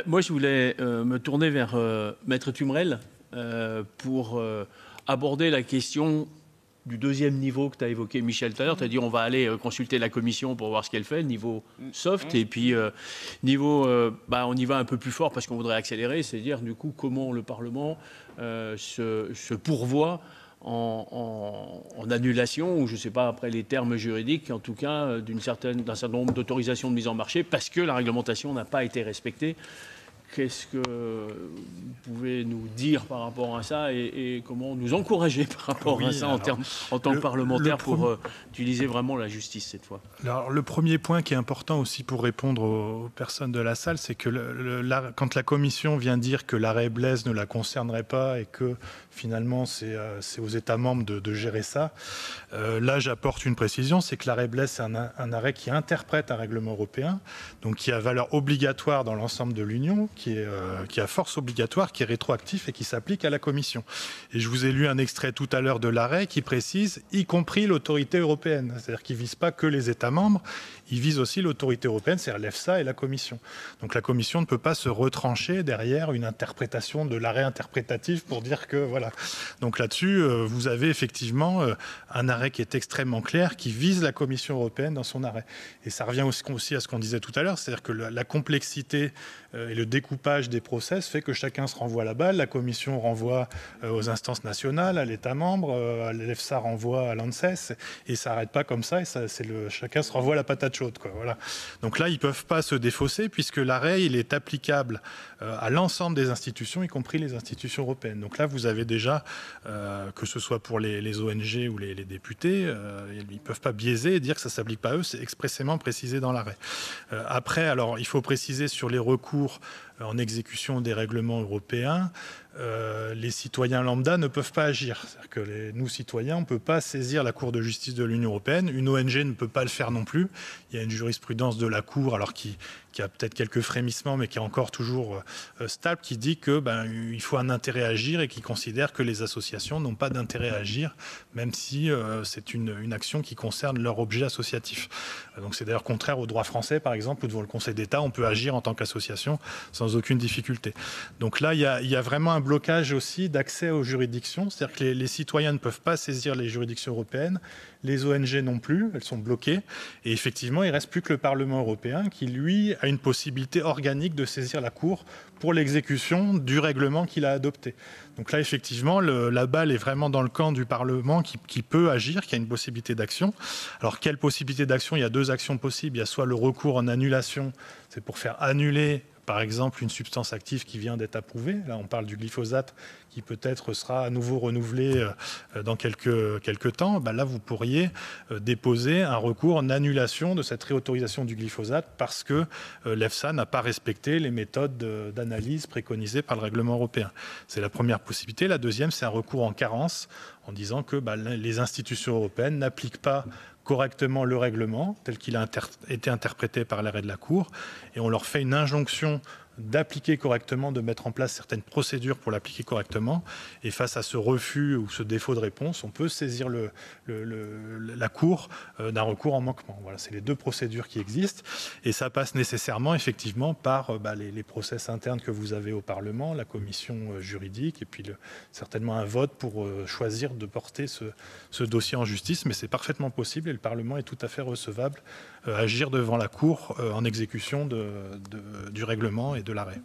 Moi, je voulais me tourner vers Maître Tumrel pour aborder la question du deuxième niveau que tu as évoqué, Michel, tout à l'heure. Tu as dit on va aller consulter la commission pour voir ce qu'elle fait, niveau soft, et puis niveau, on y va un peu plus fort parce qu'on voudrait accélérer, c'est-à-dire du coup comment le Parlement se pourvoit en annulation, ou je ne sais pas après les termes juridiques, en tout cas d'un certain nombre d'autorisations de mise en marché, parce que la réglementation n'a pas été respectée. Qu'est-ce que vous pouvez nous dire par rapport à ça et comment nous encourager par rapport à ça en tant que parlementaire pour utiliser vraiment la justice cette fois? Alors, le premier point qui est important aussi pour répondre aux personnes de la salle, c'est que quand la Commission vient dire que l'arrêt Blaise ne la concernerait pas et que finalement c'est aux États membres de gérer ça, là j'apporte une précision, c'est que l'arrêt Blaise c'est un arrêt qui interprète un règlement européen, donc qui a valeur obligatoire dans l'ensemble de l'Union, qui a force obligatoire, qui est rétroactif et qui s'applique à la Commission. Et je vous ai lu un extrait tout à l'heure de l'arrêt qui précise, y compris l'autorité européenne, c'est-à-dire qu'il ne vise pas que les États membres, il vise aussi l'autorité européenne, c'est-à-dire l'EFSA et la Commission. Donc la Commission ne peut pas se retrancher derrière une interprétation de l'arrêt interprétatif pour dire que voilà. Donc là-dessus, vous avez effectivement un arrêt qui est extrêmement clair, qui vise la Commission européenne dans son arrêt. Et ça revient aussi à ce qu'on disait tout à l'heure, c'est-à-dire que la complexité et le découpage des process fait que chacun se renvoie la balle. La Commission renvoie aux instances nationales, à l'État membre, l'EFSA renvoie à l'ANSES, et ça n'arrête pas comme ça, et chacun se renvoie la patate chaude, quoi. Voilà. Donc là, ils ne peuvent pas se défausser, puisque l'arrêt, il est applicable à l'ensemble des institutions, y compris les institutions européennes. Donc là, vous avez déjà, que ce soit pour les ONG ou les députés, ils ne peuvent pas biaiser et dire que ça ne s'applique pas à eux, c'est expressément précisé dans l'arrêt. Après, alors, il faut préciser sur les recours en exécution des règlements européens, les citoyens lambda ne peuvent pas agir. C'est-à-dire que nous, citoyens, on ne peut pas saisir la Cour de justice de l'Union européenne. Une ONG ne peut pas le faire non plus. Il y a une jurisprudence de la Cour, alors qui a peut-être quelques frémissements, mais qui est encore toujours stable, qui dit que il faut un intérêt à agir et qui considère que les associations n'ont pas d'intérêt à agir, même si c'est une action qui concerne leur objet associatif. Donc c'est d'ailleurs contraire au droit français, par exemple, où devant le Conseil d'État, on peut agir en tant qu'association sans aucune difficulté. Donc là, il y a vraiment un blocage aussi d'accès aux juridictions, c'est-à-dire que les citoyens ne peuvent pas saisir les juridictions européennes, les ONG non plus, elles sont bloquées, et effectivement, il ne reste plus que le Parlement européen qui, lui, a une possibilité organique de saisir la Cour pour l'exécution du règlement qu'il a adopté. Donc là, effectivement, la balle est vraiment dans le camp du Parlement qui peut agir, qui a une possibilité d'action. Alors, quelle possibilité d'action? Il y a deux actions possibles. Il y a soit le recours en annulation, c'est pour faire annuler par exemple une substance active qui vient d'être approuvée. Là, on parle du glyphosate qui peut-être sera à nouveau renouvelé dans quelques temps. Là, vous pourriez déposer un recours en annulation de cette réautorisation du glyphosate parce que l'EFSA n'a pas respecté les méthodes d'analyse préconisées par le règlement européen. C'est la première possibilité. La deuxième, c'est un recours en carence en disant que les institutions européennes n'appliquent pas correctement le règlement tel qu'il a été interprété par l'arrêt de la Cour, et on leur fait une injonction d'appliquer correctement, de mettre en place certaines procédures pour l'appliquer correctement. Et face à ce refus ou ce défaut de réponse, on peut saisir la Cour d'un recours en manquement. Voilà, c'est les deux procédures qui existent. Et ça passe nécessairement, effectivement, par les process internes que vous avez au Parlement, la commission juridique, et puis certainement un vote pour choisir de porter ce dossier en justice. Mais c'est parfaitement possible et le Parlement est tout à fait recevable à agir devant la Cour en exécution du règlement et de l'arrêt.